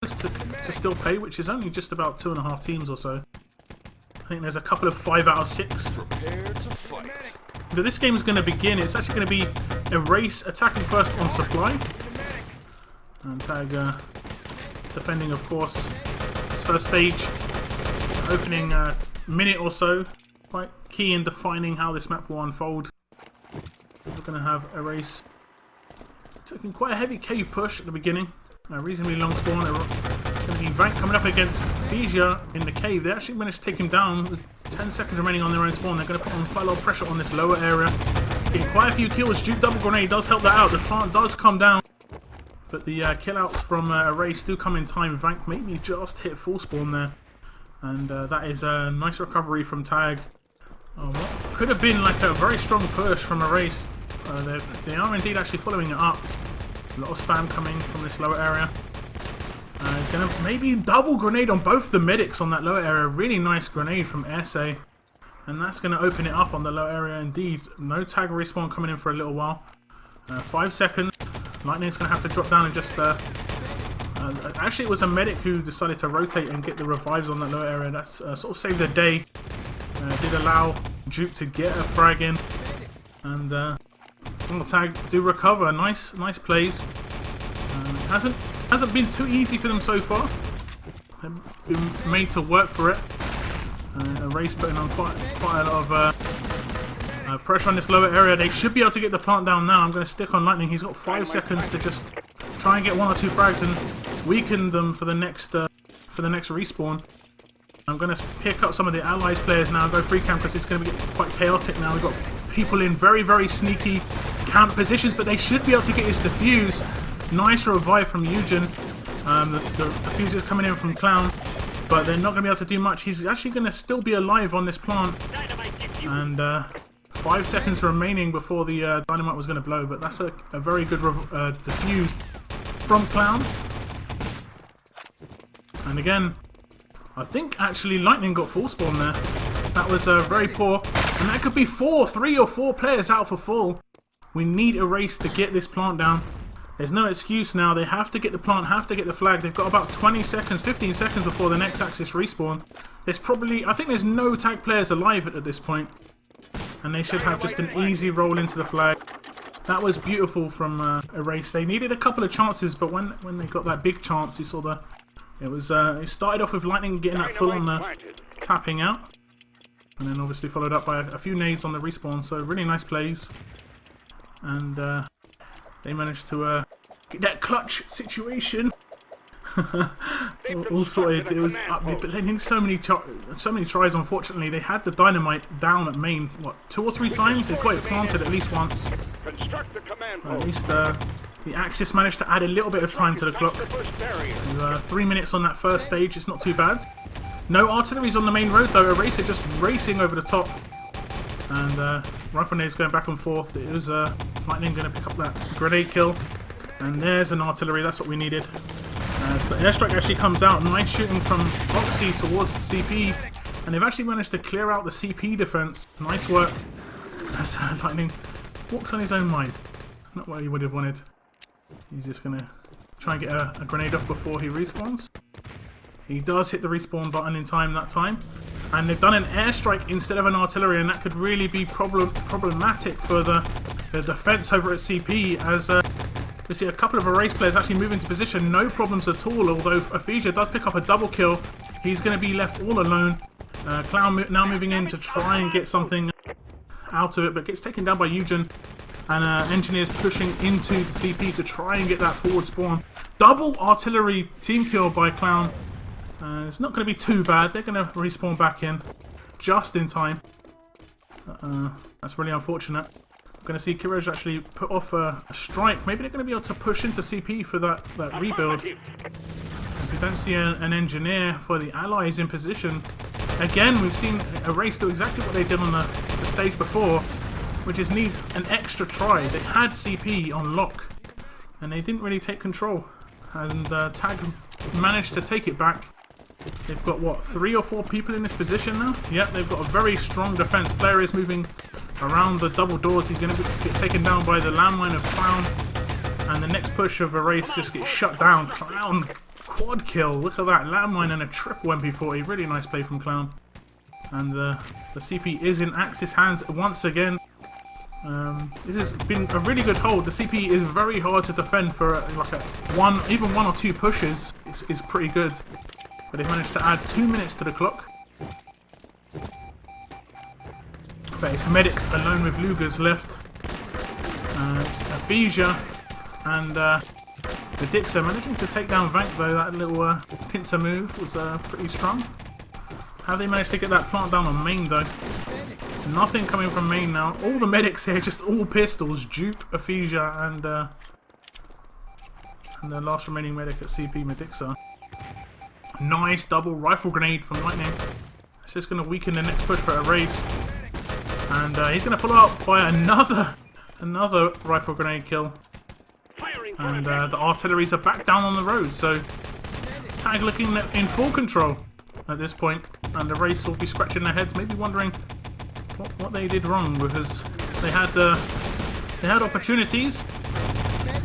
to still pay, which is only just about 2.5 teams or so. I think there's a couple of 5 out of 6. But this game is going to begin. It's actually going to be a race, attacking first on supply. And Tag defending, of course, this first stage. Opening minute or so. Quite key in defining how this map will unfold. We're going to have a race taking quite a heavy cave push at the beginning. A reasonably long spawn. Going to be Vank coming up against Fisia in the cave. They actually managed to take him down with 10 seconds remaining on their own spawn. They're going to put on quite a lot of pressure on this lower area. Getting quite a few kills. Duke double grenade does help that out. The plant does come down. But the killouts from Erase do come in time. Vank maybe just hit full spawn there. And that is a nice recovery from Tag. What could have been like a very strong push from Erase. They are indeed actually following it up. A lot of spam coming from this lower area. Gonna maybe double grenade on both the medics on that lower area. Really nice grenade from Airse. And that's going to open it up on the lower area indeed. No Tag respawn coming in for a little while. 5 seconds. Lightning's going to have to drop down and just... actually, it was a medic who decided to rotate and get the revives on that lower area. That's sort of saved the day. Did allow Duke to get a frag in. And Tag do recover. Nice plays. Hasn't been too easy for them so far. They've been made to work for it. Erase putting on quite a lot of pressure on this lower area. They should be able to get the plant down now. I'm going to stick on Lightning. He's got 5 seconds to just try and get 1 or 2 frags and weaken them for the next respawn. I'm going to pick up some of the Allies players now and go free camp because it's going to be quite chaotic now. We've got people in very sneaky camp positions, but they should be able to get his defuse. Nice revive from Eugen. The defuse is coming in from Clown, but they're not going to be able to do much. He's actually going to still be alive on this plant. And 5 seconds remaining before the dynamite was going to blow, but that's a very good defuse from Clown. And again, I think actually Lightning got full spawn there. That was very poor. And that could be 3 or 4 players out for full. We need a race to get this plant down. There's no excuse now. They have to get the plant, have to get the flag. They've got about 20 seconds, 15 seconds before the next Axis respawn. There's probably, I think there's no Tag players alive at this point. And they should have just an easy roll into the flag. That was beautiful from Erase. They needed a couple of chances, but when they got that big chance, you saw it started off with Lightning getting that full on tapping out. And then obviously followed up by a few nades on the respawn. So really nice plays. And they managed to get that clutch situation all sorted. It was up, but they needed so many tries. Unfortunately, they had the dynamite down at main 2 or 3 times. They got it planted at least once. At least the Axis managed to add a little bit of time to the clock. 3 minutes on that first stage. It's not too bad. No artillery's on the main road though. Erase just racing over the top. And Rifle Nade's going back and forth. It was Lightning going to pick up that grenade kill. And there's an artillery, that's what we needed. So the airstrike actually comes out. Nice shooting from Oxy towards the CP. And they've actually managed to clear out the CP defense. Nice work. As Lightning walks on his own mind. Not what he would have wanted. He's just going to try and get a grenade off before he respawns. He does hit the respawn button in time that time. And they've done an airstrike instead of an artillery, and that could really be problematic for the defense over at CP, as we see a couple of Erase players actually move into position, no problems at all, although Aphesia does pick up a double kill. He's going to be left all alone. Clown now moving in to try and get something out of it, but gets taken down by Eugen. And Engineers pushing into the CP to try and get that forward spawn. Double artillery team kill by Clown. It's not going to be too bad. They're going to respawn back in just in time. That's really unfortunate. I'm going to see Kiraj actually put off a strike. Maybe they're going to be able to push into CP for that rebuild. If we don't see an engineer for the Allies in position. Again, we've seen Erase do exactly what they did on the stage before, which is need an extra try. They had CP on lock, and they didn't really take control. And Tag managed to take it back. They've got, what, 3 or 4 people in this position now? Yep, they've got a very strong defense. Player is moving around the double doors. He's going to get taken down by the landmine of Clown. And the next push of Erase just gets shut down. Clown quad kill. Look at that. Landmine and a triple MP40. Really nice play from Clown. And the CP is in Axis hands once again. This has been a really good hold. The CP is very hard to defend for like even one or two pushes is pretty good. But they've managed to add 2 minutes to the clock. But it's Medics alone with Lugers left. It's Aphasia and Medixa managing to take down Vank though. That little pincer move was pretty strong. How they managed to get that plant down on main though? Nothing coming from main now. All the medics here, just all pistols. Dupe, Aphasia, and the last remaining medic at CP, Medixa. Nice double rifle grenade from Lightning. It's just going to weaken the next push for Erase. And he's going to follow up by another rifle grenade kill. And the artilleries are back down on the road, so Tag looking in full control at this point. And Erase will be scratching their heads, maybe wondering what they did wrong, because they had opportunities.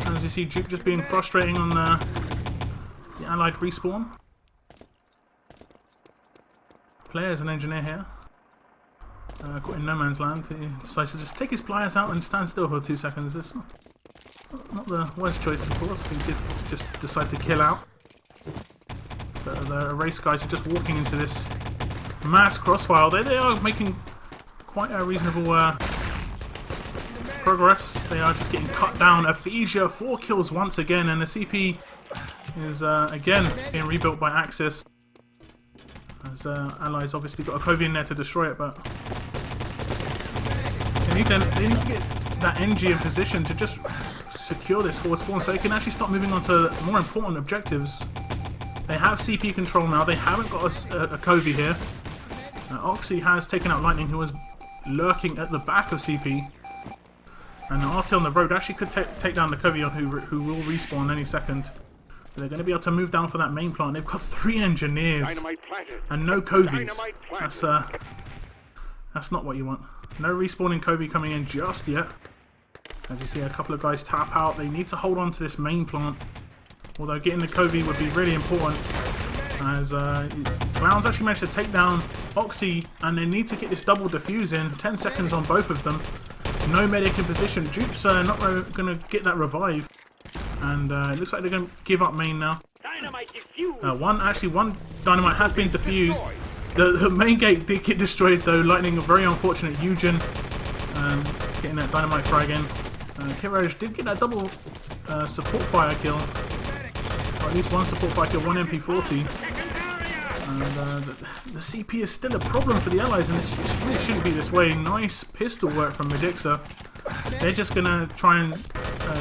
As you see, Duke just being frustrating on the Allied respawn. Player's an engineer here. Caught in no man's land. He decides to just take his pliers out and stand still for 2 seconds. It's not the worst choice, of course. He did just decide to kill out. But the Erase guys are just walking into this mass crossfire. They are making quite a reasonable progress. They are just getting cut down. Aphasia, 4 kills once again, and the CP is again being rebuilt by Axis. As Allies obviously got a Covey in there to destroy it, but they need to get that NG in position to just secure this forward spawn so they can actually start moving on to more important objectives. They have CP control now. They haven't got a Covey here. Oxy has taken out Lightning, who was lurking at the back of CP. And the RT on the road actually could take down the Covey who will respawn any second. But they're going to be able to move down for that main plant. They've got 3 engineers and no Coveys. That's not what you want. No respawning Covey coming in just yet. As you see, a couple of guys tap out. They need to hold on to this main plant. Although getting the Covey would be really important. As Clowns actually managed to take down Oxy, and they need to get this double defuse in. 10 seconds on both of them. No medic in position. Dupe's not going to get that revive. And it looks like they're going to give up main now. One dynamite has been defused. The main gate did get destroyed though. Lightning, a very unfortunate Eugen getting that dynamite frag in. Kiraj did get that double support fire kill. Or at least one support fire kill, 1 MP40. And the CP is still a problem for the Allies, and this really shouldn't be this way. Nice pistol work from Medixa. They're just going to try and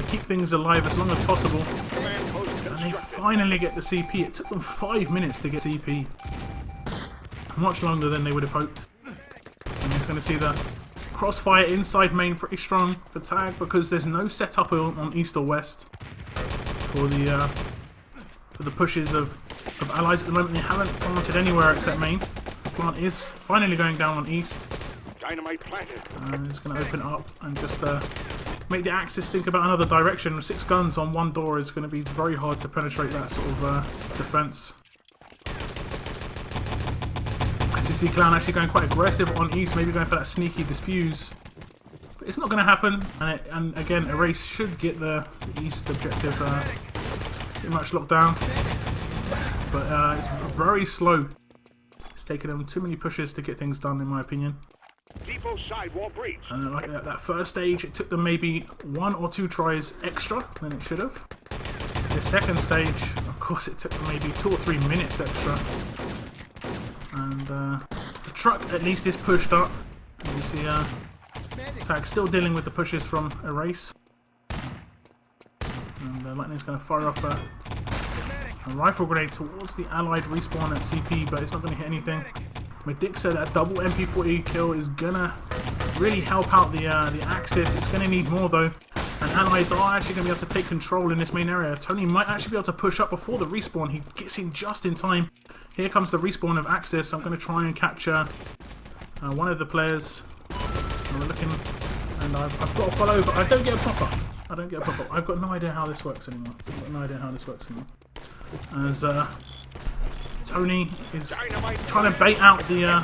keep things alive as long as possible. And they finally get the CP. It took them 5 minutes to get CP. Much longer than they would have hoped. And he's going to see the crossfire inside main pretty strong for Tag, because there's no setup on east or west for the pushes of Allies at the moment. They haven't planted anywhere except main. The plant is finally going down on east. Dynamite planted. It's going to open up and just make the Axis think about another direction. 6 guns on 1 door is going to be very hard to penetrate that sort of defense. As you see, Clown actually going quite aggressive on east, maybe going for that sneaky diffuse. But it's not going to happen, and again, Erase should get the east objective pretty much locked down. But it's very slow. It's taken them too many pushes to get things done, in my opinion. And like that first stage, it took them maybe 1 or 2 tries extra than it should have. The second stage, of course, it took them maybe 2 or 3 minutes extra. And the truck at least is pushed up. And you see Tag still dealing with the pushes from Erase. And Lightning's going to fire off a rifle grenade towards the Allied respawn at CP, but it's not going to hit anything. Medixa, that double MP40 kill is going to really help out the Axis. It's going to need more though. And Allies are actually going to be able to take control in this main area. Tony might actually be able to push up before the respawn. He gets in just in time. Here comes the respawn of Axis. I'm going to try and capture one of the players. We're looking, and I've got to follow, but I don't get a pop-up. I've got no idea how this works anymore. as Tony is trying to bait out the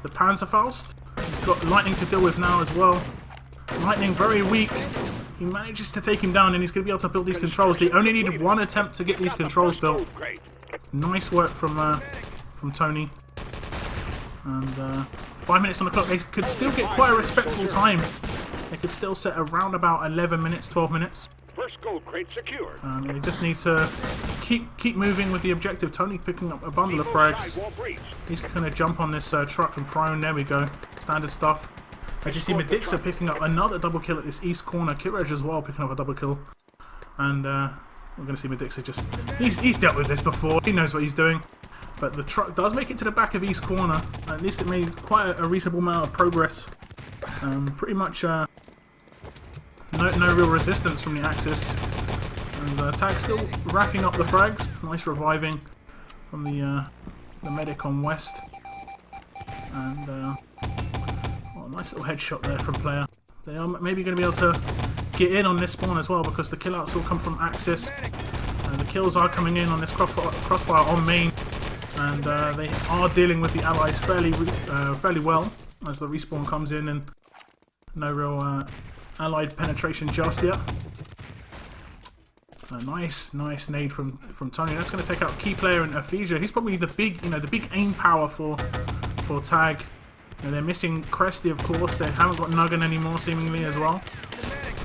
Panzerfaust. He's got Lightning to deal with now as well. Lightning very weak. He manages to take him down, and he's going to be able to build these controls. They only need one attempt to get these controls built. Nice work from Tony. And 5 minutes on the clock. They could still get quite a respectable time. They could still set around about 11 minutes, 12 minutes. First gold crate secured. They just need to keep moving with the objective. Tony picking up a bundle of frags. He's going to jump on this truck and prone. There we go. Standard stuff. As you see, Medixa picking up another double kill at this east corner. Kirej as well picking up a double kill. And we're going to see Medixa just... He's dealt with this before. He knows what he's doing. But the truck does make it to the back of east corner. At least it made quite a reasonable amount of progress. Pretty much no real resistance from the Axis. And Tag still racking up the frags. Nice reviving from the medic on west. And... nice little headshot there from player. They are maybe going to be able to get in on this spawn as well, because the killouts will come from Axis. The kills are coming in on this crossfire on main, and they are dealing with the allies fairly well as the respawn comes in, and no real allied penetration just yet. A nice nade from Tony. That's going to take out key player in Aphesia. He's probably the big aim power for Tag. And they're missing Cresty, of course. They haven't got Nugget anymore, seemingly, as well.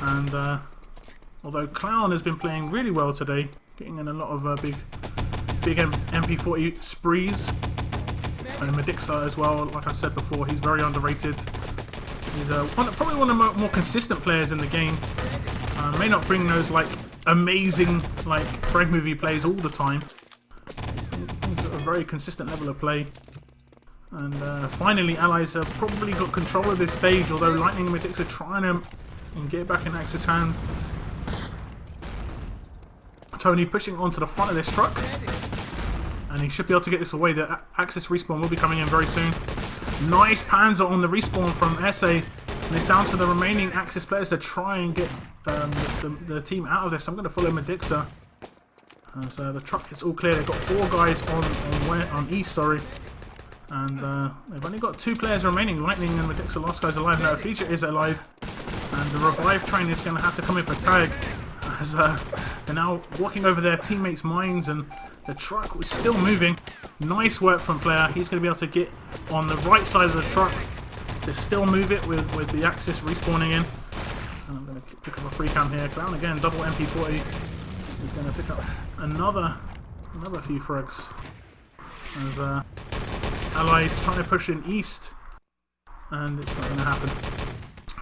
And although Clown has been playing really well today, getting in a lot of big MP40 sprees. And Medixa as well, like I said before, he's very underrated. He's probably one of the more consistent players in the game. May not bring those amazing frag movie plays all the time. He's at a very consistent level of play. And finally, allies have probably got control of this stage, although Lightning and Medixa are trying to get it back in Axis' hands. Tony pushing onto the front of this truck, and he should be able to get this away. The Axis respawn will be coming in very soon. Nice Panzer on the respawn from SA, and it's down to the remaining Axis players to try and get the team out of this. I'm going to follow Medixa. So the truck is all clear. They've got 4 guys on east, sorry. And they've only got 2 players remaining. Lightning and Medixa, last guy's alive. Now, Feature is alive. And the revive train is going to have to come in for Tag. As they're now walking over their teammates' mines, and the truck is still moving. Nice work from player. He's going to be able to get on the right side of the truck to still move it with the Axis respawning in. And I'm going to pick up a free cam here. Clown again, double MP40. He's going to pick up another few frags. As allies trying to push in east, and it's not going to happen.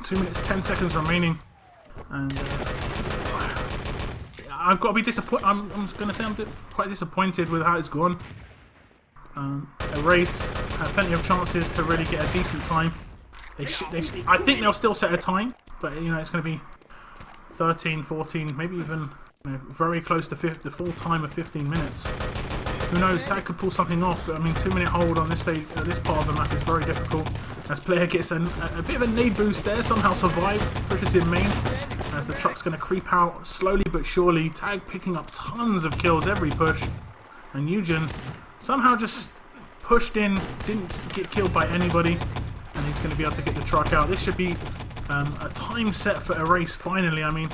2 minutes 10 seconds remaining, and I've got to be disappointed. I'm going to say I'm quite disappointed with how it's gone. Erase had plenty of chances to really get a decent time. I think they'll still set a time, but it's going to be 13, 14, maybe even very close to the full time of 15 minutes. Who knows, Tag could pull something off. I mean, 2 minute hold on this stage, this part of the map is very difficult. As player gets a bit of a nade boost there, somehow survived, pushes in main. As the truck's going to creep out slowly but surely. Tag picking up tons of kills every push. And Eugen somehow just pushed in, didn't get killed by anybody. And he's going to be able to get the truck out. This should be a time set for Erase finally. I mean,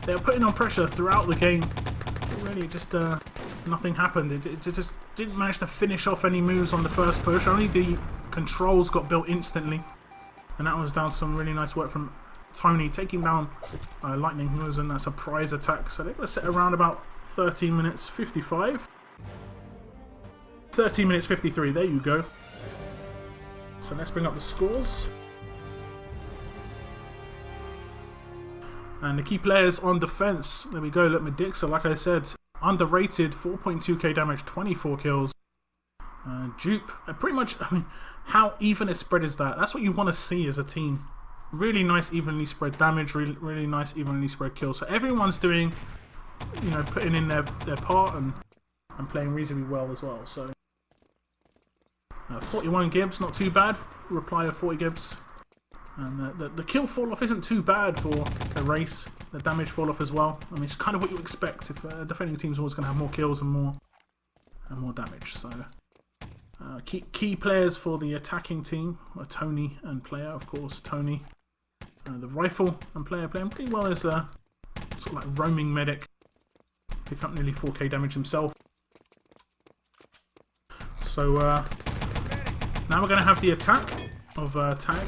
they were putting on pressure throughout the game. But really just... nothing happened. It just didn't manage to finish off any moves on the first push. Only the controls got built instantly, and that was down to some really nice work from Tony, taking down Lightning, who was in a surprise attack. So they're going to set around about 13 minutes 55. 13 minutes 53, there you go. So let's bring up the scores. And the key players on defense, there we go. Look, Medixa, like I said, underrated, 4.2k damage, 24 kills. Dupe, pretty much, I mean, how even a spread is that? That's what you want to see as a team. Really nice evenly spread damage, really nice evenly spread kills. So everyone's doing, putting in their part and playing reasonably well as well. So 41 Gibbs, not too bad. Reply of 40 Gibbs. And the kill fall off isn't too bad for a race. The damage fall off as well. I mean, it's kind of what you expect if defending team's always going to have more kills and more damage. So key players for the attacking team are Tony and player, of course. Tony, the rifle and player playing pretty well as a sort of like roaming medic. Pick up nearly 4k damage himself. So now we're going to have the attack of Tag.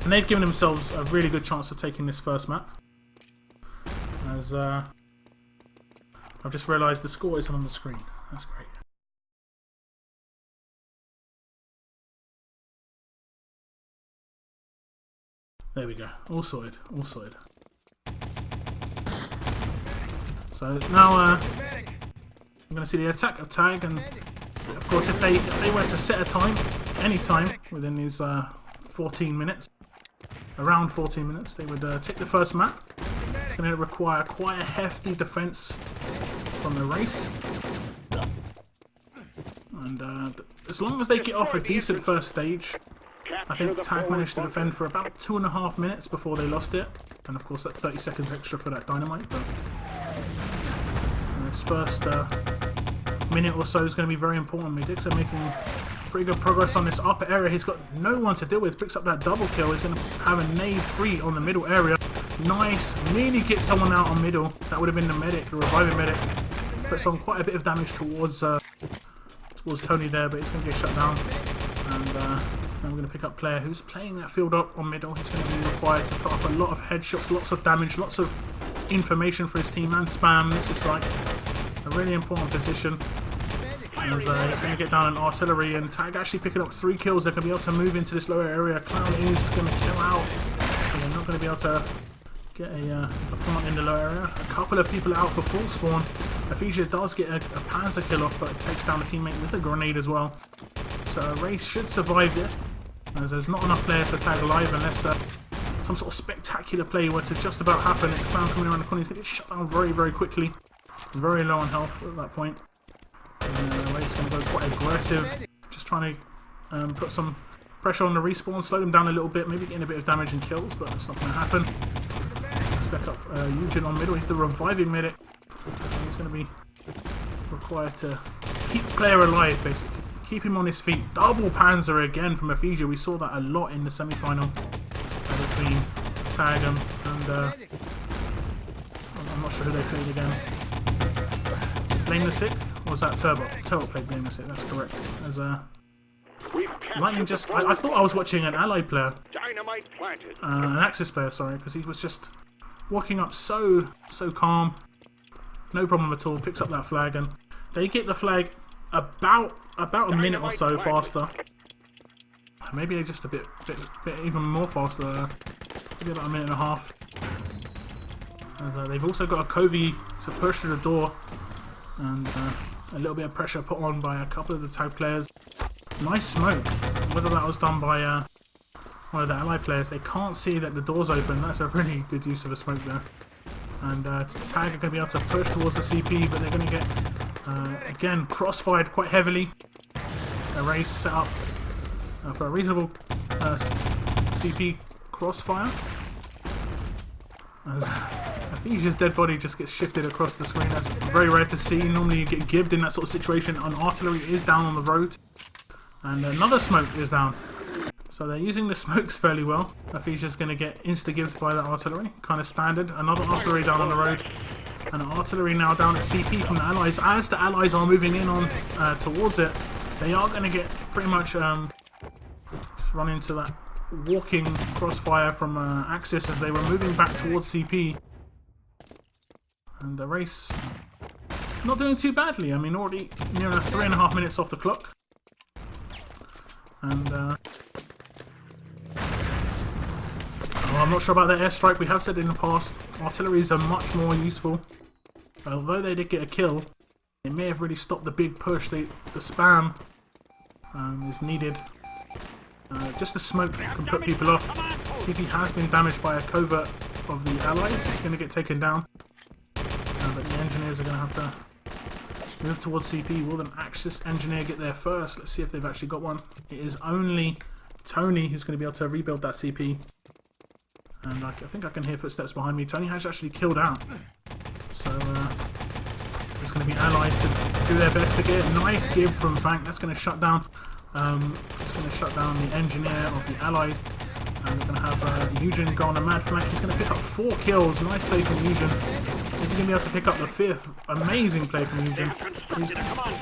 And they've given themselves a really good chance of taking this first map. As I've just realised the score isn't on the screen. That's great. There we go. All sorted. All sorted. So now I'm going to see the attack of Tag, and of course if they were to set a time, any time within these 14 minutes, around 14 minutes, they would take the first map. It's going to require quite a hefty defense from the race. And as long as they get off a decent first stage, I think Tag managed to defend for about 2.5 minutes before they lost it. And of course that 30 seconds extra for that dynamite. But this first minute or so is going to be very important. Medics are making pretty good progress on this upper area. He's got no one to deal with. Picks up that double kill. He's going to have a nade free on the middle area. Nice. Nearly gets someone out on middle. That would have been the medic, the reviving medic. Puts on quite a bit of damage towards Tony there, but he's going to get shut down. And now we're going to pick up player who's playing that field up on middle. He's going to be required to put up a lot of headshots, lots of damage, lots of information for his team and spam. This is like a really important position. As he's going to get down an artillery, and Tag actually picking up 3 kills. They're going to be able to move into this lower area. Clown is going to kill out. So they're not going to be able to get a plant in the lower area. A couple of people out for full spawn. Ephesia does get a Panzer kill off, but it takes down a teammate with a grenade as well. So Race should survive this, as there's not enough players to Tag alive unless some sort of spectacular play were to just about happen. It's Clown coming around the corner. He's going to get shut down very, very quickly. Very low on health at that point. Race going to go quite aggressive, just trying to put some pressure on the respawn, slow them down a little bit, maybe getting a bit of damage and kills, but it's not going to happen. Spec up Eugen on middle. He's the reviving medic. He's going to be required to keep player alive, basically. Keep him on his feet. Double Panzer again from Ephesia. We saw that a lot in the semi-final between Tag and I'm not sure who they played again. Blame the 6th? Or was that Turbo? Turbo played Blame the 6th, that's correct. As Lightning just... I thought I was watching an allied player. An Axis player, sorry, because he was just walking up so calm. No problem at all. Picks up that flag, and they get the flag about a minute or so faster. Maybe they're just a bit even more faster. Maybe about a minute and a half. As, they've also got a Covey to push through the door, and a little bit of pressure put on by a couple of the Tag players. Nice smoke. Whether that was done by one of the allied players, they can't see that the door's open. That's a really good use of a smoke there. And Tag are going to be able to push towards the CP, but they're going to get, again, crossfired quite heavily. A race set up for a reasonable CP crossfire. As Ephesia's dead body just gets shifted across the screen. That's very rare to see. Normally you get gibbed in that sort of situation. An artillery is down on the road. And another smoke is down. So they're using the smokes fairly well. Ephesia's going to get insta-gibbed by the artillery. Kind of standard. Another artillery down on the road. And an artillery now down at CP from the allies. As the allies are moving in on towards it, they are going to get pretty much run into that walking crossfire from Axis as they were moving back towards CP. And the race not doing too badly. I mean, already near 3.5 minutes off the clock. And I'm not sure about their airstrike. We have said in the past, artilleries are much more useful. Although they did get a kill, it may have really stopped the big push. The spam is needed. Just the smoke can put people off. CP has been damaged by a covert of the allies. It's going to get taken down. But the engineers are going to have to move towards CP. Will an Axis engineer get there first? Let's see if they've actually got one. It is only Tony who's going to be able to rebuild that CP. And I think I can hear footsteps behind me. Tony has actually killed out. So there's going to be allies to do their best to get it. Nice gib from Fank. That's going to shut down. It's going to shut down the engineer of the allies. And we're going to have Eugen go on a mad flank. He's going to pick up 4 kills. Nice play from Eugen. Is he going to be able to pick up the 5th? Amazing play from Eugen. He's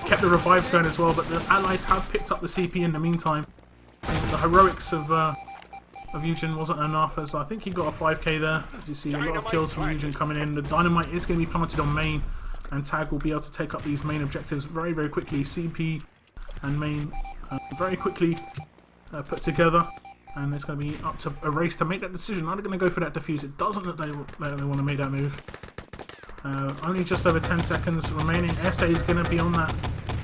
kept the revives going as well, but the allies have picked up the CP in the meantime. The heroics of Eugen wasn't enough, as I think he got a 5k there. As you see, a lot of kills from Eugen coming in. The dynamite is going to be planted on main, and Tag will be able to take up these main objectives very, very quickly. CP and main very quickly put together. And it's going to be up to a race to make that decision. Are they going to go for that defuse? It doesn't look like they want to make that move. Only just over 10 seconds remaining. SA is going to be on that.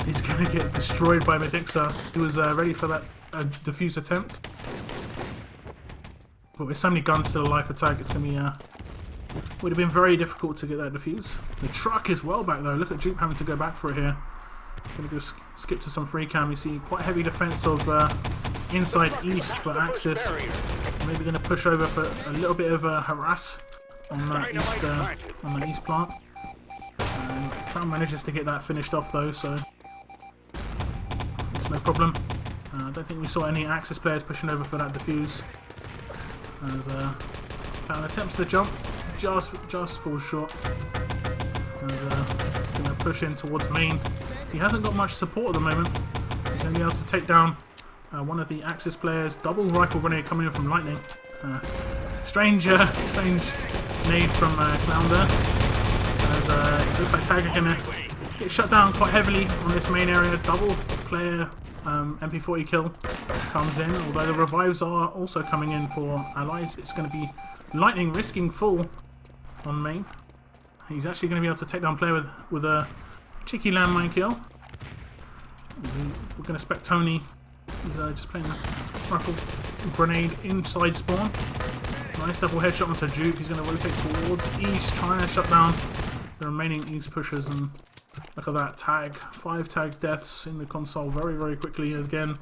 He's going to get destroyed by Medixa. He was ready for that defuse attempt. But with so many guns still alive for Tag, it's going to be... would have been very difficult to get that defuse. The truck is well back though. Look at Dupe having to go back for it here. Going to just skip to some free cam. You see quite heavy defense of inside east for Axis. Maybe going to push over for a little bit of harass on that east plant. Clown manages to get that finished off though, so it's no problem. I don't think we saw any Axis players pushing over for that defuse. As Clown attempts the jump, just falls short. And going to push in towards main. He hasn't got much support at the moment. He's going to be able to take down one of the Axis players. Double rifle grenade coming in from Lightning. Strange nade from Clown there. As it looks like Tag are going to get shut down quite heavily on this main area. Double player MP40 kill comes in. Although the revives are also coming in for allies. It's going to be Lightning risking full on main. He's actually going to be able to take down player with a cheeky landmine kill. We're going to spec Tony. He's just playing rifle grenade inside spawn. Nice double headshot onto Dupe. He's going to rotate towards east, trying to shut down the remaining east pushers. And look at that tag. 5 tag deaths in the console very, very quickly again.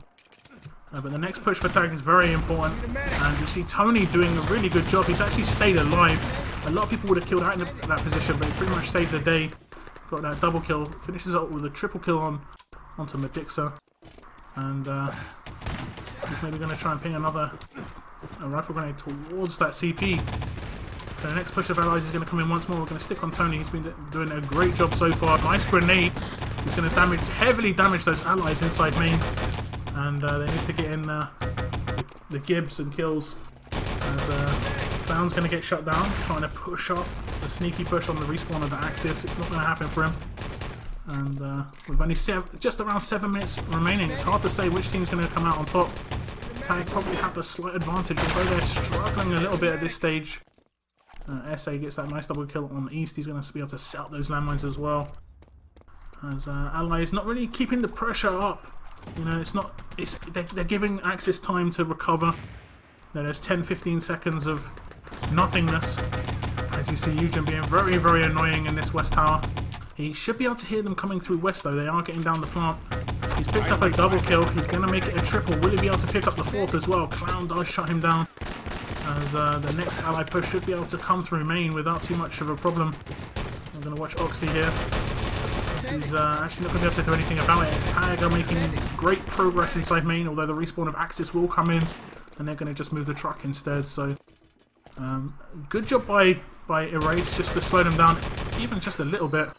But the next push for Tag is very important. And you see Tony doing a really good job. He's actually stayed alive. A lot of people would have killed out in that position, but he pretty much saved the day. Got that double kill. Finishes up with a triple kill onto Medixa. And he's maybe going to try and ping another rifle grenade towards that CP. The next push of allies is going to come in once more. We're going to stick on Tony. He's been doing a great job so far. Nice grenade. He's going to heavily damage those allies inside main. And they need to get in the gibs and kills. As Clown's going to get shut down, trying to push up the sneaky push on the respawn of the Axis. It's not going to happen for him. And with only just around 7 minutes remaining, it's hard to say which team's going to come out on top. Tag probably have the slight advantage, although they're struggling a little bit at this stage. SA gets that nice double kill on east. He's going to be able to set up those landmines as well. As allies not really keeping the pressure up. You know, they're giving Axis time to recover. You know, there's 10-15 seconds of nothingness. As you see Eugen being very, very annoying in this west tower. He should be able to hear them coming through west though. They are getting down the plant. He's picked up a double kill. He's going to make it a triple. Will he be able to pick up the 4th as well? Clown does shut him down. As the next ally push should be able to come through main without too much of a problem. I'm going to watch Oxy here. He's actually not going to be able to do anything about it. Tag are making great progress inside main, although the respawn of Axis will come in. And they're going to just move the truck instead. So good job by Erase just to slow them down even just a little bit.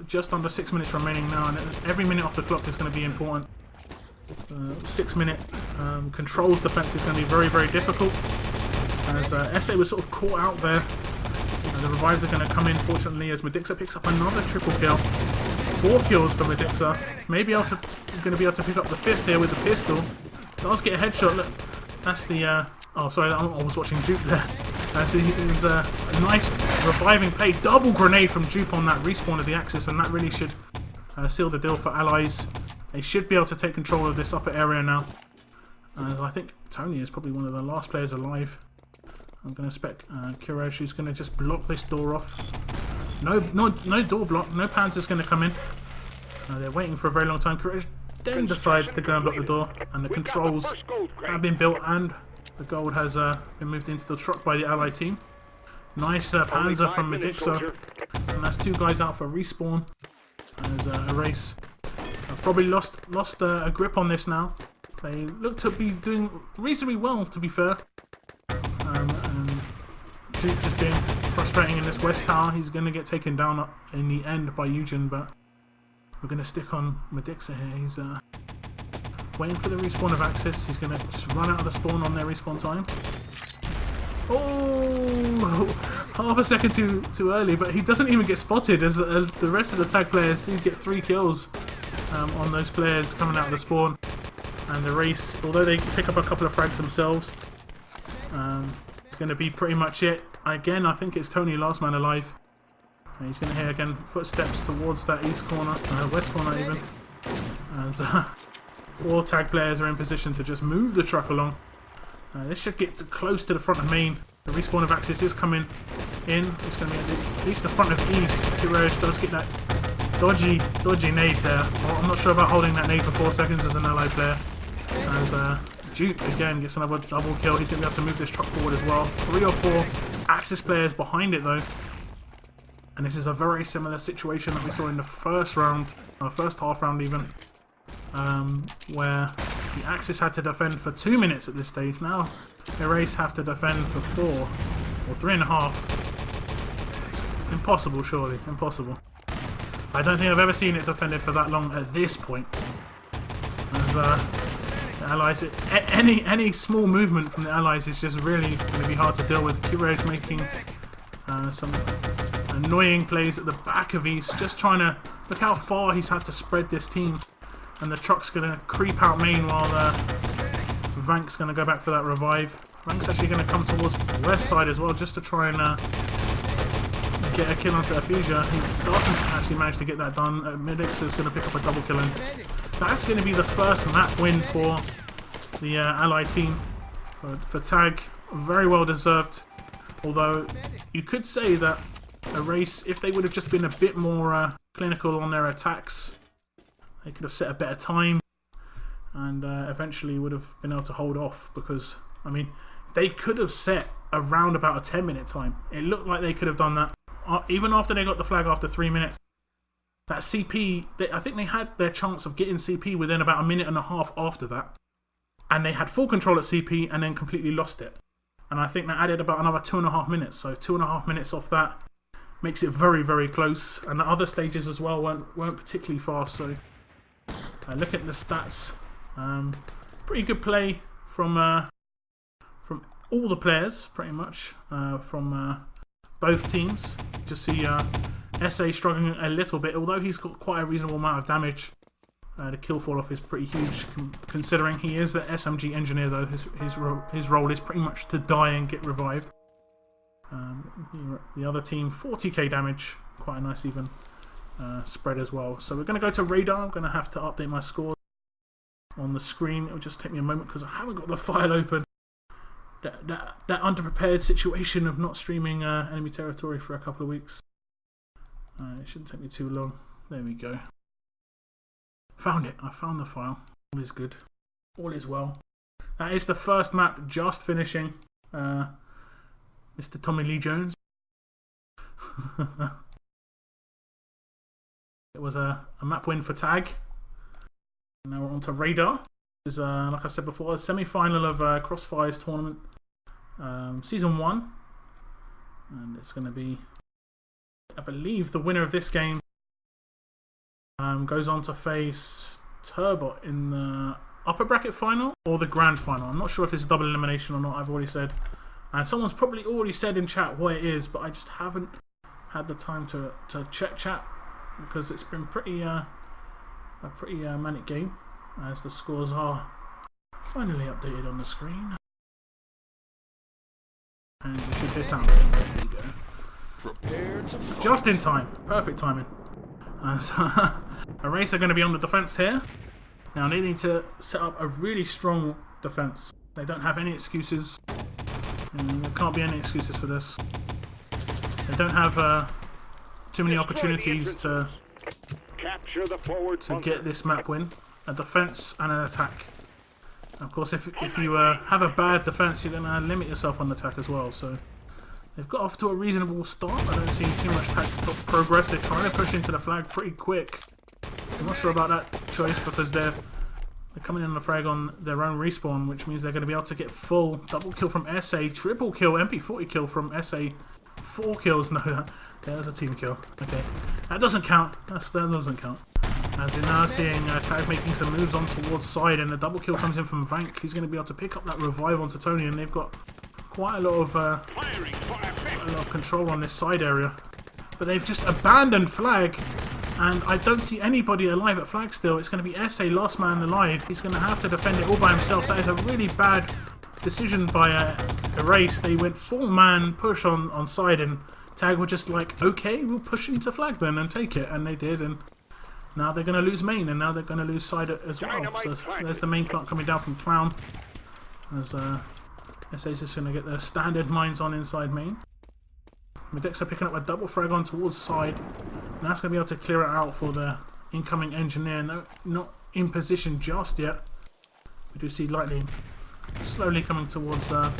Just under 6 minutes remaining now, and every minute off the clock is going to be important. 6 minute controls defense is going to be very, very difficult. As SA was sort of caught out there. The revives are going to come in, fortunately, as Medixa picks up another triple kill. 4 kills for Medixa. Maybe going to be able to pick up the 5th here with the pistol. Does get a headshot. Look, that's the. Oh, sorry, I was watching Dupe there. It was a nice reviving play. Double grenade from Dupe on that respawn of the Axis, and that really should seal the deal for allies. They should be able to take control of this upper area now. I think Tony is probably one of the last players alive. I'm going to spec Courage, who's going to just block this door off. No door block. No Panzer's going to come in. They're waiting for a very long time. Courage then decides to go and block the door, and the controls have been built and the gold has been moved into the truck by the Allied team. Nice Panzer from MerlinatoR, and that's 2 guys out for respawn. There's a race. Probably lost a grip on this now. They look to be doing reasonably well, to be fair. And just being frustrating in this west tower. He's going to get taken down in the end by Eugen, but we're going to stick on MerlinatoR here. He's waiting for the respawn of Axis. He's going to just run out of the spawn on their respawn time. Oh, half a second too early, but he doesn't even get spotted as the rest of the tag players do get 3 kills on those players coming out of the spawn. And the race, although they pick up a couple of frags themselves, it's going to be pretty much it. Again, I think it's Tony, last man alive. And he's going to hear again footsteps towards that east corner, west corner even. As 4 tag players are in position to just move the truck along. This should get close to the front of main. The respawn of Axis is coming in. It's going to be at least the front of east. Kiraj does get that dodgy nade there. Well, I'm not sure about holding that nade for 4 seconds as an allied player. As Duke again gets another double kill. He's going to be able to move this truck forward as well. 3 or 4 Axis players behind it though. And this is a very similar situation that we saw in the first round, first half round even, where the Axis had to defend for 2 minutes at this stage. Now the race have to defend for 4 or 3.5. It's impossible, surely, impossible. I don't think I've ever seen it defended for that long at this point. As the Allies, any small movement from the Allies is just really going to be hard to deal with. Kiraj making some annoying plays at the back of East, just trying to look how far he's had to spread this team. And the truck's going to creep out main while Vank's going to go back for that revive. Vank's actually going to come towards the west side as well, just to try and get a kill onto Aphesia. He doesn't actually manage to get that done. MerlinatoR is going to pick up a double kill, and that's going to be the first map win for the Allied team. For tag, very well deserved. Although you could say that a race, if they would have just been a bit more clinical on their attacks, they could have set a better time and eventually would have been able to hold off, because, I mean, they could have set around about a 10-minute time. It looked like they could have done that. Even after they got the flag after 3 minutes. That CP, I think they had their chance of getting CP within about 1.5 minutes after that. And they had full control at CP and then completely lost it. And I think that added about another 2.5 minutes. So 2.5 minutes off that makes it very, very close. And the other stages as well weren't particularly fast. So look at the stats. Pretty good play from all the players, pretty much, from both teams. Just see SA struggling a little bit, although he's got quite a reasonable amount of damage. The kill fall off is pretty huge, considering he is the SMG engineer though. His role is pretty much to die and get revived. The other team, 40k damage, quite a nice even spread as well. So we're going to go to radar. I'm going to have to update my score on the screen. It'll just take me a moment because I haven't got the file open. That underprepared situation of not streaming enemy territory for a couple of weeks. It shouldn't take me too long. There we go. Found it. I found the file. All is good. All is well. That is the first map just finishing. Mr. Tommy Lee Jones. It was a map win for tag. Now we're on to radar. This is, like I said before, a semi-final of Crossfire's tournament. Season 1. And it's going to be, I believe, the winner of this game goes on to face Turbot in the upper bracket final or the grand final. I'm not sure if it's double elimination or not, I've already said. And someone's probably already said in chat what it is, but I just haven't had the time to check chat because it's been a pretty manic game, as the scores are finally updated on the screen. And you should hear sound. There you go. Just in time. Perfect timing. So a race are going to be on the defense here. Now they need to set up a really strong defense. They don't have any excuses. And there can't be any excuses for this. They don't have too many opportunities to get this map win. a defense and an attack. Of course, if you have a bad defense, you're going to limit yourself on attack as well. So they've got off to a reasonable start. I don't see too much progress. They're trying to push into the flag pretty quick. I'm not sure about that choice because they're coming in the frag on their own respawn, which means they're going to be able to get full double kill from SA, triple kill, MP40 kill from SA, 4 kills. No, there's a team kill. Okay, that doesn't count. That doesn't count. As you're now seeing Tag making some moves on towards side, and the double kill comes in from Vank. He's going to be able to pick up that revive onto Tony, and they've got quite a lot of control on this side area. But they've just abandoned flag, and I don't see anybody alive at flag still. It's going to be SA, last man alive. He's going to have to defend it all by himself. That is a really bad decision by Erase. They went full man push on side, and Tag were just like, okay, we'll push into flag then and take it, and they did. And now they're going to lose main, and now they're going to lose side as well. So there's the main plant coming down from Clown. As SA's just going to get their standard mines on inside main. Medexa picking up a double frag on towards side. And that's going to be able to clear it out for the incoming engineer. No, not in position just yet. We do see Lightning slowly coming towards the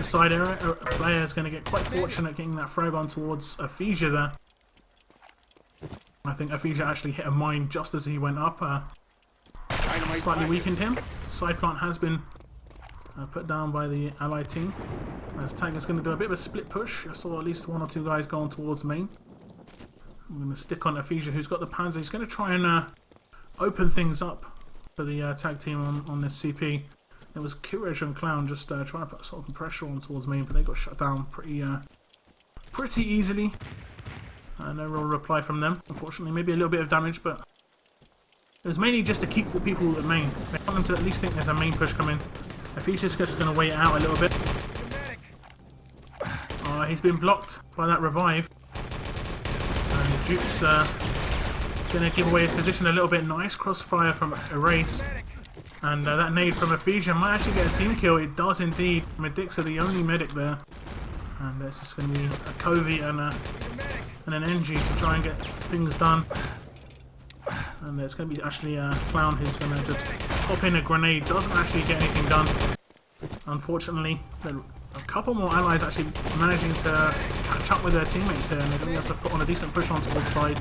side area. A player is going to get quite fortunate getting that frag on towards Aphesia there. I think Aphesia actually hit a mine just as he went up. Slightly weakened him. Side plant has been put down by the ally team. As Tag is going to do a bit of a split push. I saw at least 1 or 2 guys going towards main. I'm going to stick on Aphesia, who's got the Panzer. He's going to try and open things up for the tag team on this CP. It was Courage and Clown just trying to put sort of pressure on towards main, but they got shut down pretty easily. No real reply from them, unfortunately. Maybe a little bit of damage, but it was mainly just to keep people at main. They want them to at least think there's a main push coming. Ephesia's just going to wait it out a little bit. He's been blocked by that revive. And Duke's going to give away his position a little bit. Nice crossfire from Erase. And that nade from Ephesia might actually get a team kill. It does indeed. Medics are the only medic there. And it's just going to be a Covey and an NG to try and get things done. And it's going to be actually a Clown who's going to just pop in a grenade. Doesn't actually get anything done. Unfortunately, a couple more allies actually managing to catch up with their teammates here, and they're going to be able to put on a decent push on towards side.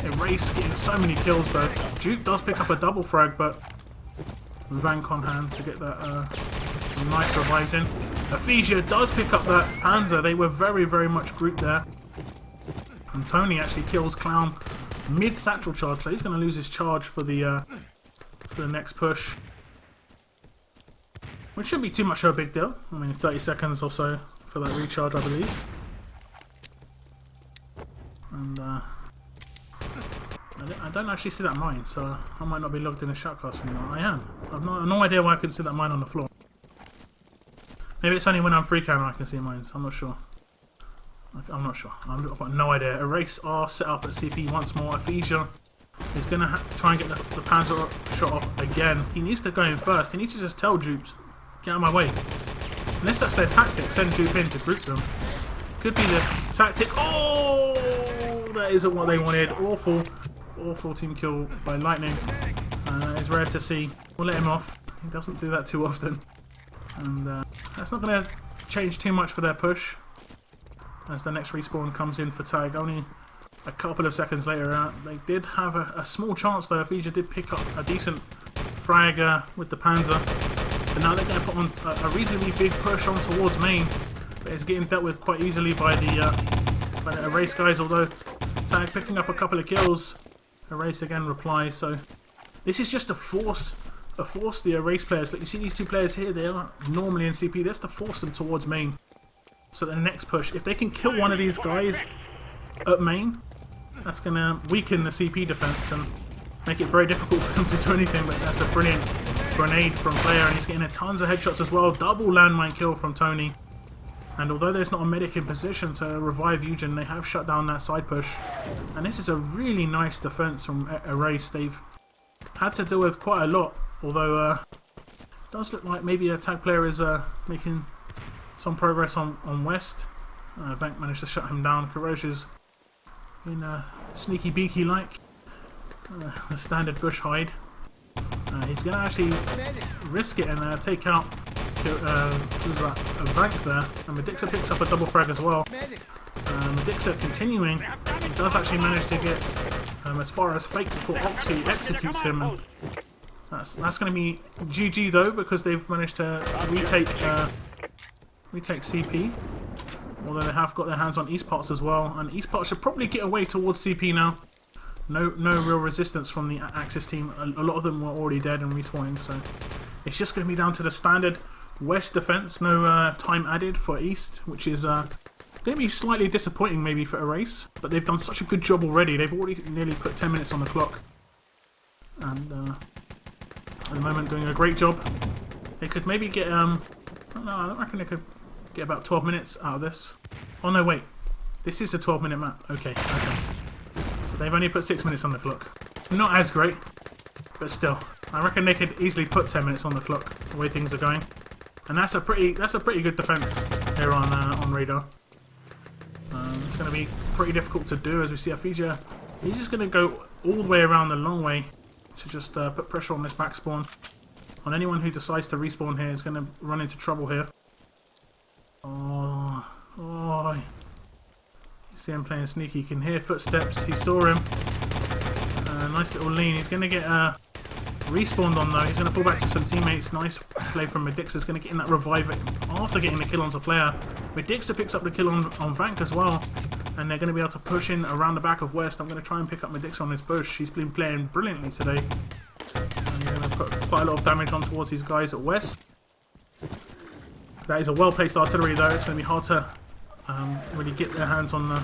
Erase getting so many kills though. Duke does pick up a double frag, but Vank on hand to get that some nice revives in. Aphesia does pick up that Panzer. They were very much grouped there. And Tony actually kills Clown mid-satchel charge, so he's going to lose his charge for the next push. Which shouldn't be too much of a big deal. I mean, 30 seconds or so for that recharge, I believe. And I don't actually see that mine, so I might not be logged in a shoutcast anymore. I am. I've no idea why I couldn't see that mine on the floor. Maybe it's only when I'm free camera I can see mines. I'm not sure. I'm not sure. I've got no idea. Erase are set up at CP once more. Aphesia is going to try and get the Panzer shot off again. He needs to go in first. He needs to just tell Dupes, get out of my way. Unless that's their tactic, send Dupe in to group them. Could be the tactic. Oh, that isn't what they wanted. Awful team kill by Lightning. It's rare to see. We'll let him off. He doesn't do that too often. And that's not going to change too much for their push. As the next respawn comes in for Tag, only a couple of seconds later. They did have a small chance though. Aphesia did pick up a decent frag with the Panzer. But now they're going to put on a reasonably big push on towards main. But it's getting dealt with quite easily by the Erase guys, although Tag picking up a couple of kills. Erase again replies. So this is just to force the Erase players. Like you see these two players here, they are normally in CP. That's to force them towards main. So the next push, if they can kill one of these guys at main, that's going to weaken the CP defense and make it very difficult for them to do anything. But that's a brilliant grenade from player, and he's getting tons of headshots as well. Double landmine kill from Tony. And although there's not a medic in position to revive Eugen, they have shut down that side push. And this is a really nice defense from Erase. They've had to deal with quite a lot, although it does look like maybe a Tag player is making some progress on West. Vank managed to shut him down. Courage is in sneaky beaky like the standard bush hide. He's going to actually risk it and take out who's that? A Vank there. And Medixa picks up a double frag as well. Medixa continuing. He does actually manage to get as far as Fake before Oxy executes him. And that's going to be GG though, because they've managed to retake CP. Although they have got their hands on East Parts as well. And East Parts should probably get away towards CP now. No real resistance from the Axis team. A lot of them were already dead and respawning, so it's just going to be down to the standard West defense. No time added for East, which is going to be slightly disappointing maybe for Erase. But they've done such a good job already. They've already nearly put 10 minutes on the clock, and at the moment doing a great job. They could maybe get I don't reckon they could get about 12 minutes out of this. Oh no, wait, this is a 12-minute map. Okay. So they've only put 6 minutes on the clock. Not as great, but still, I reckon they could easily put 10 minutes on the clock the way things are going. And that's a pretty good defense here on Radar. It's going to be pretty difficult to do, as we see Afija. He's just going to go all the way around the long way to just put pressure on this back spawn. On anyone who decides to respawn here is going to run into trouble here. Oh. You see him playing sneaky. You can hear footsteps. He saw him. Nice little lean. He's going to get respawned on though. He's going to fall back to some teammates. Nice play from Medixa. Is going to get in that revive after getting the kill on a player. Medixa picks up the kill on Vank as well. And they're going to be able to push in around the back of West. I'm going to try and pick up Medixa on this push. He's been playing brilliantly today. And they're going to put quite a lot of damage on towards these guys at West. That is a well-placed artillery though. It's going to be hard to really get their hands on the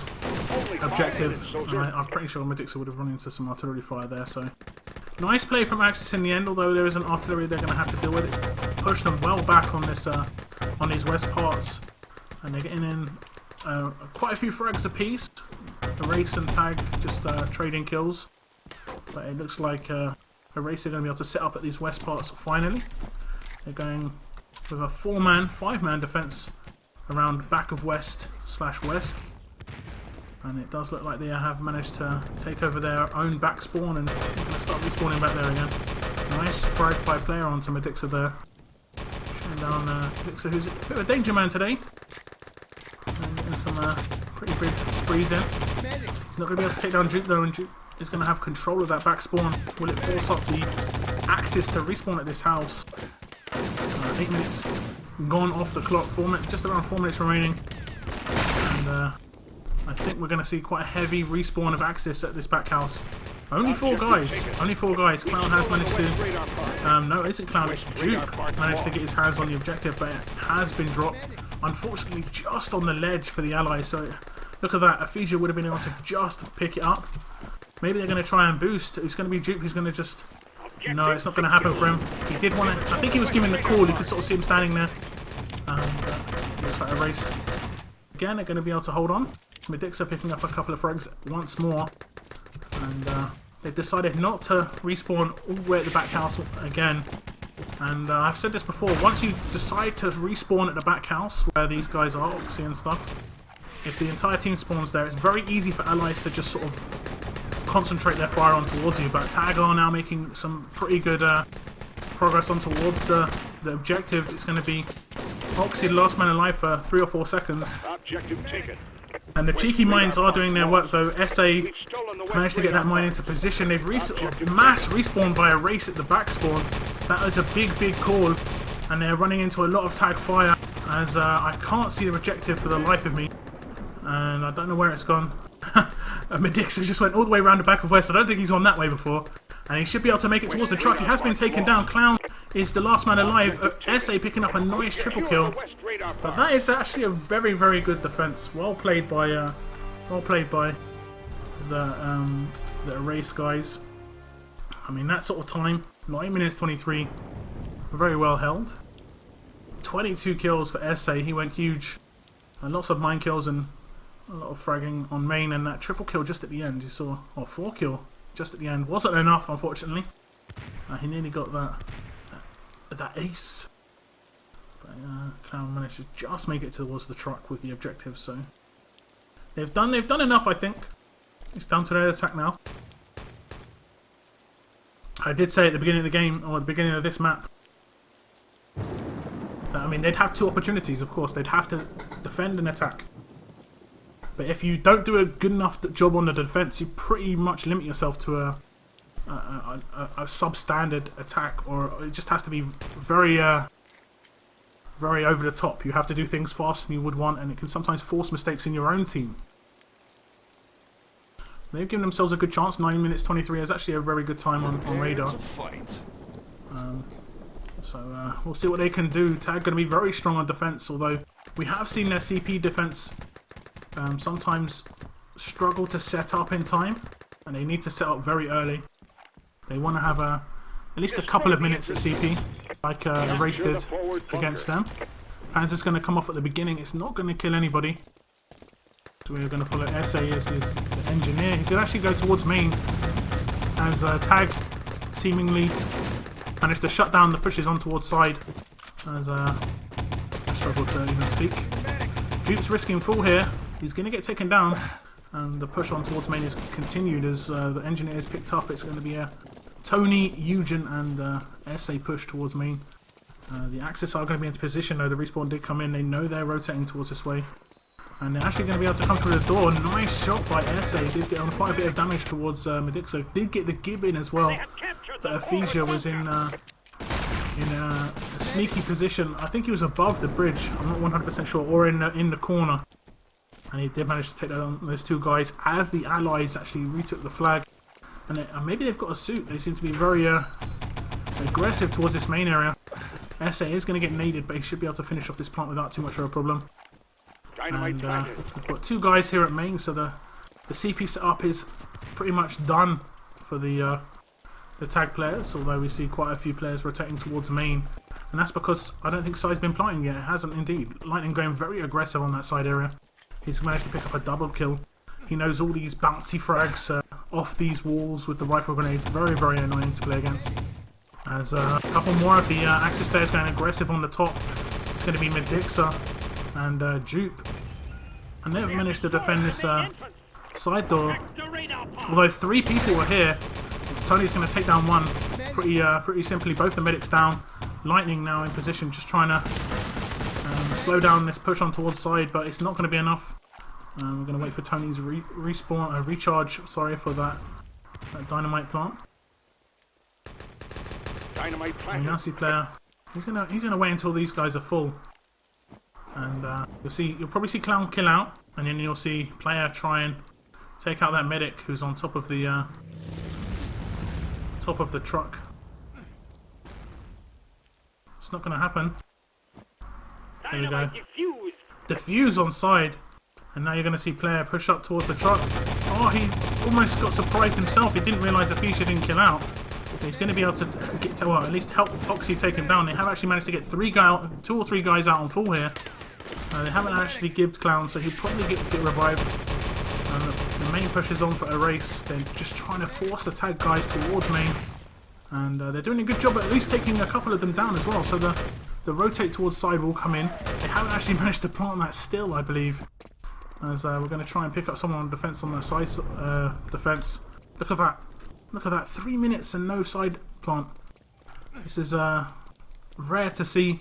objective. I'm pretty sure Medixa would have run into some artillery fire there. So nice play from Axis in the end, although there is an artillery they're going to have to deal with. It's pushed them well back on this on these West parts, and they're getting in quite a few frags apiece. Erase and Tag just trading kills, but it looks like Erase are going to be able to set up at these West parts finally. They're going with a 5-man defense around back of West/West, and it does look like they have managed to take over their own back spawn, and they're going to start respawning back there again. Nice frag by player onto Medixa there. Showing down Medixa, who's a bit of a danger man today. And getting some pretty big sprees in. He's not going to be able to take down Duke though, and Duke is going to have control of that back spawn. Will it force up the Axis to respawn at this house? 8 minutes gone off the clock, just around 4 minutes remaining. And I think we're going to see quite a heavy respawn of Axis at this back house. Only 4 guys. Only 4 guys. Clown has managed to... no, it isn't Clown, it's Duke. Managed to get his hands on the objective, but it has been dropped. Unfortunately, just on the ledge for the allies. So, look at that. Afija would have been able to just pick it up. Maybe they're going to try and boost. It's going to be Duke who's going to just... No, it's not going to happen for him. He did want to... I think he was giving the call. You could sort of see him standing there. Looks like a race. Again, they're going to be able to hold on. Medixa picking up a couple of frags once more. And they've decided not to respawn all the way at the back house again. And I've said this before, once you decide to respawn at the back house, where these guys are, Oxy and stuff, if the entire team spawns there, it's very easy for allies to just sort of concentrate their fire on towards you. But Tag are now making some pretty good progress on towards the objective. It's going to be Oxy, the last man alive for 3 or 4 seconds. Objective taken. And the cheeky mines are doing their work though. SA managed to get that mine into position. They've mass respawned by a race at the back spawn. That is a big call. And they're running into a lot of tag fire, as I can't see the objective for the life of me. And I don't know where it's gone. Medixa just went all the way around the back of West. I don't think he's gone that way before. And he should be able to make it towards the truck. He has been taken down. Clown is the last man alive. SA picking up a nice triple kill. But that is actually a very good defense. Well played by the Erase guys. I mean, that sort of time, 9 minutes 23, very well held. 22 kills for SA. He went huge. And lots of mine kills and a lot of fragging on main, and that triple kill just at the end. You saw, or 4 kill just at the end. Wasn't enough, unfortunately. He nearly got that ace. But Clown managed to just make it towards the truck with the objective. So they've done enough, I think. It's down to their attack now. I did say at the beginning of the game, or at the beginning of this map, that, I mean, they'd have two opportunities, of course. They'd have to defend and attack. But if you don't do a good enough job on the defense, you pretty much limit yourself to a substandard attack, or it just has to be very very over the top. You have to do things faster than you would want, and it can sometimes force mistakes in your own team. They've given themselves a good chance. 9 minutes 23 is actually a very good time on radar. So we'll see what they can do. Tag going to be very strong on defense, although we have seen their CP defense sometimes struggle to set up in time, and they need to set up very early. They want to have at least a couple of minutes at CP, like Erase did against them. Panzer's going to come off at the beginning. It's not going to kill anybody. So we're going to follow SA as his engineer. He's going to actually go towards main as Tag seemingly managed to shut down the pushes on towards side as I struggle to even speak. Dupe's risking full here. He's going to get taken down, and the push on towards main is continued as the engineer is picked up. It's going to be a Tony, Eugen, and SA push towards main. The Axis are going to be into position though. The respawn did come in. They know they're rotating towards this way. And they're actually going to be able to come through the door. Nice shot by SA. Did get on quite a bit of damage towards Medixo. Did get the gib in as well. But Aphasia was in a sneaky position. I think he was above the bridge. I'm not 100% sure. Or in the corner. And he did manage to take down those two guys as the allies actually retook the flag. And maybe they've got a suit. They seem to be very aggressive towards this main area. SA is going to get naded, but he should be able to finish off this plant without too much of a problem. And we've got two guys here at main, so the CP setup is pretty much done for the tag players, although we see quite a few players rotating towards main. And that's because I don't think side's been planting yet. It hasn't indeed. Lightning going very aggressive on that side area. He's managed to pick up a double kill. He knows all these bouncy frags off these walls with the rifle grenades. Very, very annoying to play against. As a couple more of the Axis players going aggressive on the top. It's going to be Medixa and Dupe. And they've managed to defend this side door. Although 3 people were here, Tony's going to take down one pretty simply. Both the medics down. Lightning now in position, just trying to slow down this push on towards side, but it's not going to be enough. We're going to wait for Tony's recharge. Sorry for that dynamite plant. And now see player. He's gonna wait until these guys are full, and you'll probably see Clown kill out, and then you'll see player try and take out that medic who's on top of the truck. It's not gonna happen. There we go. Defuse on side. And now you're going to see player push up towards the truck. Oh, he almost got surprised himself. He didn't realise Aphasia didn't kill out. But he's going to be able to get to, well, at least help Oxy take him down. They have actually managed to get 2 or 3 guys out on full here. They haven't actually gibbed Clown, so he'll probably get revived. The main push is on for Erase. They're just trying to force the tag guys towards main. And they're doing a good job at least taking a couple of them down as well. So the rotate towards side will come in. They haven't actually managed to plant that still, I believe. As we're going to try and pick up someone on defense on their side defense. Look at that. Look at that. 3 minutes and no side plant. This is rare to see.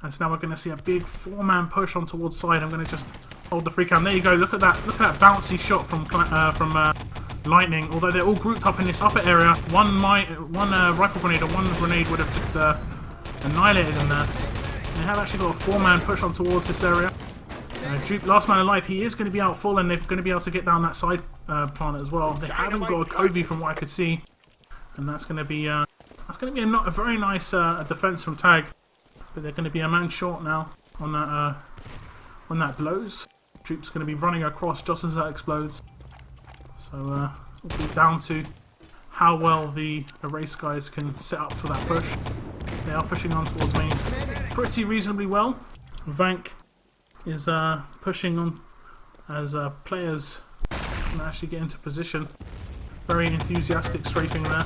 And so now we're going to see a big 4-man push on towards side. I'm going to just hold the free cam. There you go. Look at that. Look at that bouncy shot from Lightning. Although they're all grouped up in this upper area. One rifle grenade or one grenade would have just annihilated them there. And they have actually got a 4-man push on towards this area. Dupe, last man alive, he is going to be out full, and they're going to be able to get down that side plant as well. They haven't got a Covey from what I could see, and that's going to be a very nice defense from Tag. But they're going to be a man short now on that when that blows. Dupe's going to be running across just as that explodes. So it'll be down to how well the Erase guys can set up for that push. They are pushing on towards me pretty reasonably well. Vank is pushing on as players can actually get into position. Very enthusiastic strafing there.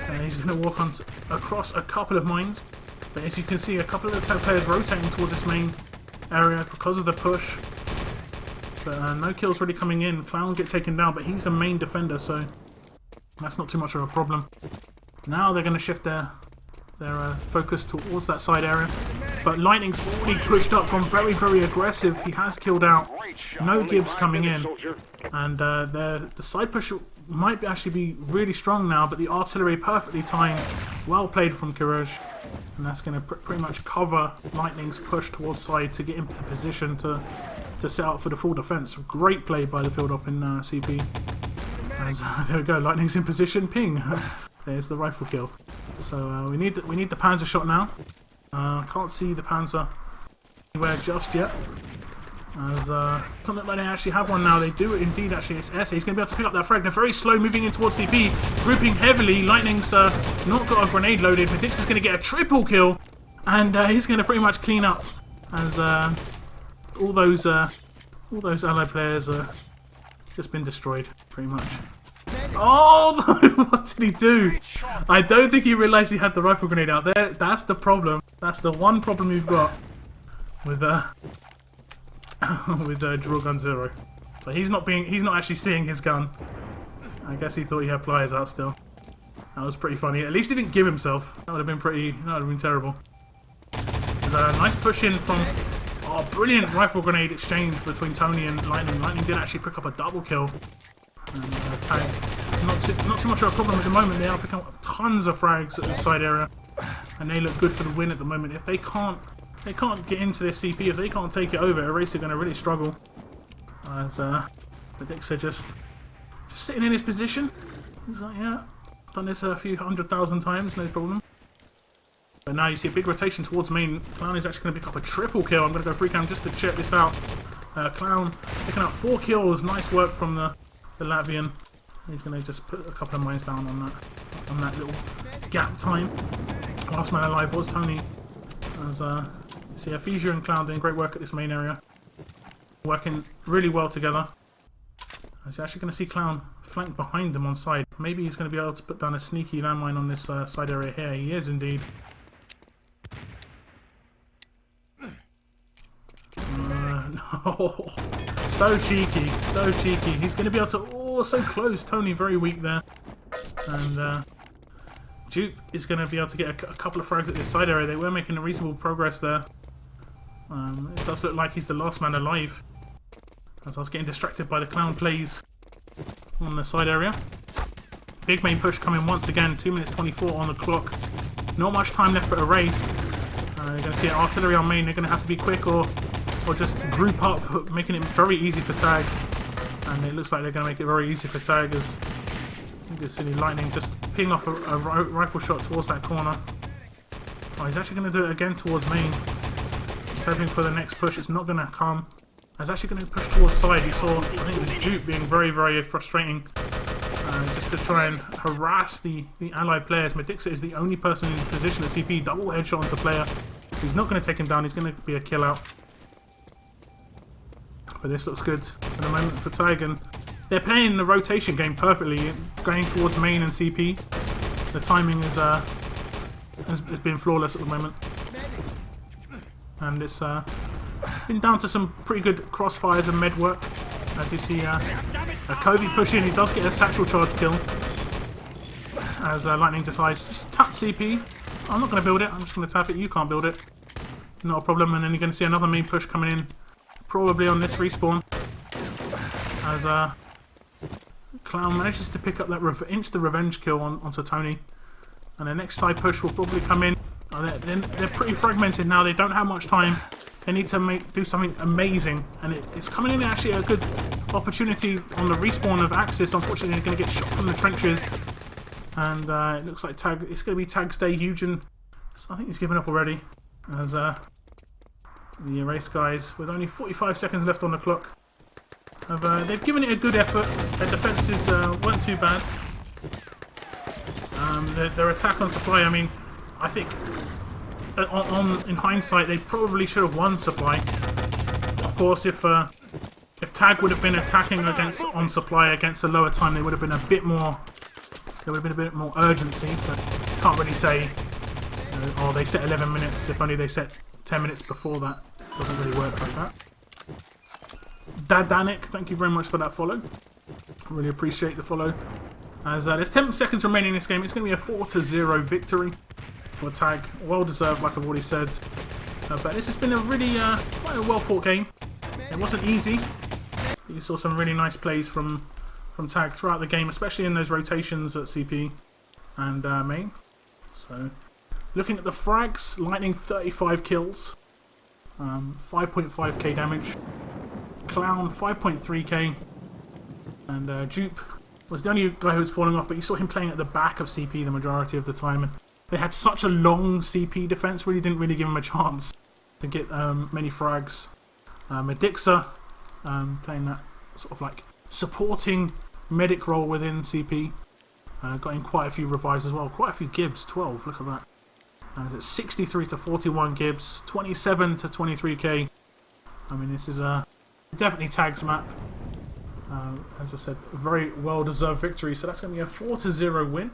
And he's going to walk on across a couple of mines. But as you can see, a couple of the tag players rotating towards this main area because of the push. But no kills really coming in. Clown get taken down, but he's a main defender, so that's not too much of a problem. Now they're going to shift their focus towards that side area. But Lightning's already pushed up, gone very, very aggressive. He has killed out. No Gibbs coming in. And the side push might actually be really strong now, but the artillery perfectly timed. Well played from Courage. And that's going to pretty much cover Lightning's push towards side to get into position to set up for the full defense. Great play by the field up in CP. And there we go, Lightning's in position, ping. There's the rifle kill. So we need the Panzer shot now. Can't see the Panzer anywhere just yet. As doesn't look like they actually have one now. They do indeed actually. It's Esse. He's going to be able to pick up that frag. They're very slow moving in towards CP. Grouping heavily. Lightning's not got a grenade loaded. Medix is going to get a triple kill. And he's going to pretty much clean up. As all those allied players are just been destroyed, pretty much. Oh, what did he do? I don't think he realised he had the rifle grenade out there. That's the problem. That's the one problem you've got with with Draw Gun Zero. So he's not actually seeing his gun. I guess he thought he had pliers out still. That was pretty funny. At least he didn't give himself. That would have been terrible. There's a nice push in from brilliant rifle grenade exchange between Tony and Lightning. Lightning did actually pick up a double kill. And Tag, not too much of a problem at the moment. They are picking up tons of frags at this side area, and they look good for the win at the moment. If they can't get into their CP, if they can't take it over, Eraser are going to really struggle. As Medix are just sitting in his position. He's like, yeah, done this a few 100,000 times, no problem. But now you see a big rotation towards main. Clown is actually going to pick up a triple kill. I'm going to go free cam just to check this out. Clown picking up 4 kills. Nice work from the Latvian. He's going to just put a couple of mines down on that little gap time. Last man alive was Tony. As you see, Aphesia and Clown doing great work at this main area, working really well together. As you're actually going to see Clown flank behind them on side. Maybe he's going to be able to put down a sneaky landmine on this side area here. He is indeed. No. So cheeky, so cheeky. He's going to be able to... Oh, so close. Tony very weak there. And Duke is going to be able to get a couple of frags at this side area. They were making a reasonable progress there. It does look like he's the last man alive. As I was getting distracted by the Clown plays on the side area. Big main push coming once again. 2 minutes 24 on the clock. Not much time left for a race. You're going to see artillery on main. They're going to have to be quick or just group up, making it very easy for Tag. And it looks like they're going to make it very easy for Tag as you can see Lightning just ping off a rifle shot towards that corner. Oh, he's actually going to do it again towards main. He's hoping for the next push. It's not going to come. He's actually going to push towards side. You saw, I think it was Duke being very, very frustrating. Just to try and harass the allied players. Medixa is the only person in position at CP. Double headshot onto player. He's not going to take him down. He's going to be a kill out. But this looks good at the moment for Tag, and they're playing the rotation game perfectly, going towards main and CP. The timing has been flawless at the moment, and it's been down to some pretty good crossfires and med work. As you see, a Covey push in, he does get a satchel charge kill. As Lightning decides, just tap CP. I'm not going to build it, I'm just going to tap it. You can't build it. Not a problem. And then you're going to see another main push coming in. Probably on this respawn, as Clown manages to pick up that instant revenge kill onto Tony, and the next side push will probably come in. They're pretty fragmented now. They don't have much time. They need to do something amazing, and it's coming in actually a good opportunity on the respawn of Axis. Unfortunately, they're going to get shot from the trenches, and it looks like Tag. It's going to be Tag's day. Hugen, I think he's given up already. As the Erase guys, with only 45 seconds left on the clock, they've given it a good effort. Their defences weren't too bad. Their attack on supply, I mean, I think in hindsight they probably should have won supply. Of course, if Tag would have been attacking on supply against a lower time, there would have been a bit more urgency. So can't really say, oh, they set 11 minutes. If only they set 10 minutes before that. Doesn't really work like that. Dadanik, thank you very much for that follow. Really appreciate the follow. As there's 10 seconds remaining in this game, it's going to be a 4-0 victory for Tag. Well deserved, like I've already said. But this has been a really quite a well fought game. It wasn't easy. You saw some really nice plays from Tag throughout the game, especially in those rotations at CP and main. So, looking at the frags, Lightning 35 kills, 5.5k damage. Clown 5.3k, and Dupe was the only guy who was falling off, but you saw him playing at the back of CP the majority of the time, and they had such a long CP defense, really didn't really give him a chance to get many frags. Medixa playing that sort of like supporting medic role within CP, got in quite a few revives as well, quite a few Gibbs, 12, look at that. It's 63 to 41 Gibbs, 27 to 23k. I mean, this is definitely Tag's map. As I said, a very well deserved victory, so that's going to be a 4-0 win.